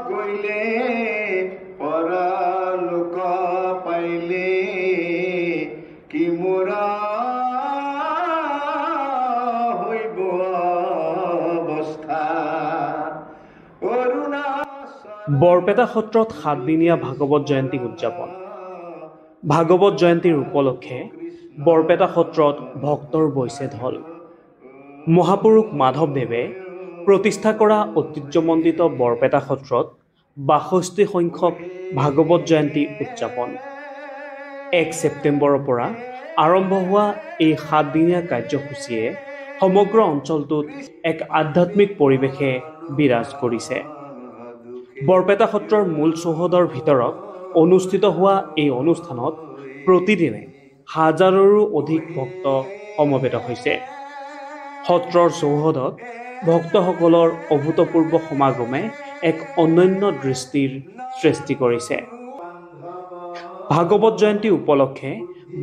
গইলে পৰলোক পাইলে কি মোৰা হইব অবস্থা। বৰপেটা সত্ৰত 7 দিনীয়া ভাগৱত জয়ন্তী উদযাপন। ভাগৱত জয়ন্তীৰ উপলক্ষে বৰপেটা সত্ৰত ভক্তৰ বৈছে ঢল। মহাপুৰুষ মাধৱদেৱে প্ৰতিষ্ঠা কৰা ঐতিহ্যমণ্ডিত বৰপেটা সত্ৰত ৬২ সংখ্যক ভাগৱত জয়ন্তী উদযাপন। ১ ছেপ্টেম্বৰৰ পৰা আৰম্ভ হোৱা এই 7 দিনীয়া কাৰ্যসূচীয়ে সমগ্ৰ অঞ্চলটোত এক আধ্যাত্মিক পৰিৱেশে বিৰাজ কৰিছে। বৰপেটা সত্ৰৰ মূল চৌহদৰ ভিতৰত অনুষ্ঠিত হোৱা এই অনুষ্ঠানত প্ৰতিদিনে হাজাৰৰো অধিক ভক্ত সমবেত হৈছে। সত্ৰৰ চৌহদত ভক্তসকলৰ অভূতপূৰ্ব সমাগমে এক অনন্য দৃষ্টিৰ সৃষ্টি কৰিছে। ভাগৱত জয়ন্তী উপলক্ষে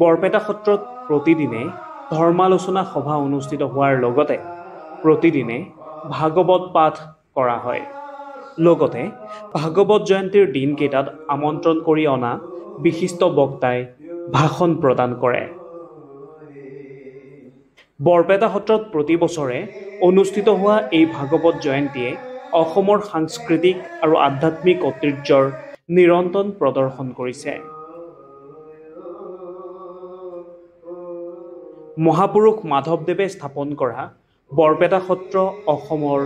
বৰপেটা সত্ৰত প্ৰতিদিনে ধৰ্মালোচনা সভা অনুষ্ঠিত হোৱাৰ লগতে প্ৰতিদিনে ভাগৱত পাঠ কৰা হয়। লগতে ভাগৱত জয়ন্তীৰ দিনকেইটাত আমন্ত্ৰণ কৰি অনা বিশিষ্ট বক্তাই ভাষণ প্ৰদান কৰে। বৰপেটা সত্ৰত প্ৰতি বছৰে অনুষ্ঠিত হোৱা এই ভাগৱত জয়ন্তীয়ে অসমৰ সাংস্কৃতিক আৰু আধ্যাত্মিক ঐতিহ্যৰ নিৰন্তৰ প্ৰদৰ্শন কৰিছে। মহাপুৰুষ মাধৱদেৱে স্থাপন কৰা বৰপেটা সত্ৰ অসমৰ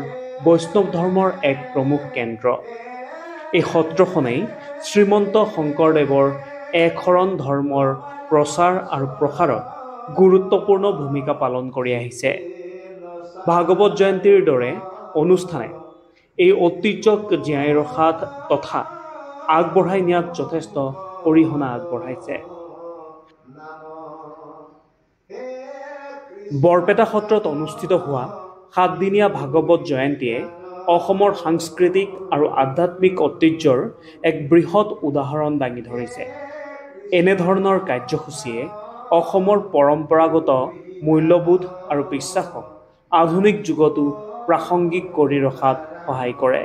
বৈষ্ণৱ ধৰ্মৰ এক প্ৰমুখ কেন্দ্ৰ। এই সত্ৰখনেই শ্ৰীমন্ত শংকৰদেৱৰ একশৰণ ধৰ্মৰ প্ৰচাৰ আৰু প্ৰসাৰত গুৰুত্বপূৰ্ণ ভূমিকা পালন কৰি আহিছে। ভাগৱত জয়ন্তীৰ দৰে অনুষ্ঠানে এই ঐতিহ্যক জীয়াই ৰখাত তথা আগবঢ়াই নিয়াত যথেষ্ট অৰিহণা আগবঢ়াইছে। বৰপেটা সত্ৰত অনুষ্ঠিত হোৱা 7 দিনীয়া ভাগৱত জয়ন্তীয়ে অসমৰ সাংস্কৃতিক আৰু আধ্যাত্মিক ঐতিহ্যৰ এক বৃহৎ উদাহৰণ দাঙি ধৰিছে। এনেধৰণৰ কাৰ্যসূচীয়ে অসমৰ পৰম্পৰাগত মূল্যবোধ আৰু বিশ্বাসক আধুনিক যুগতো প্ৰাসংগিক কৰি ৰখাত সহায় কৰে।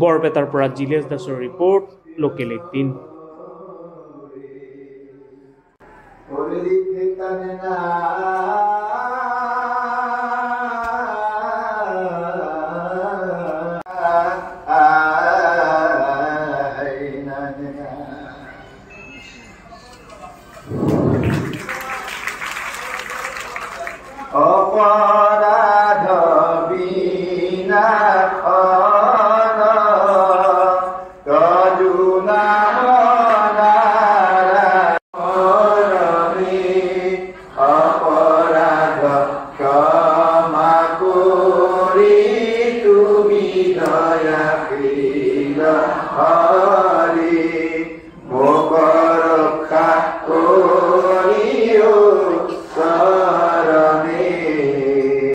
বৰপেটাৰ পৰা জিলেশ দাসৰ ৰিপৰ্ট, লোকেল 18। অপৰাধ বিনাশ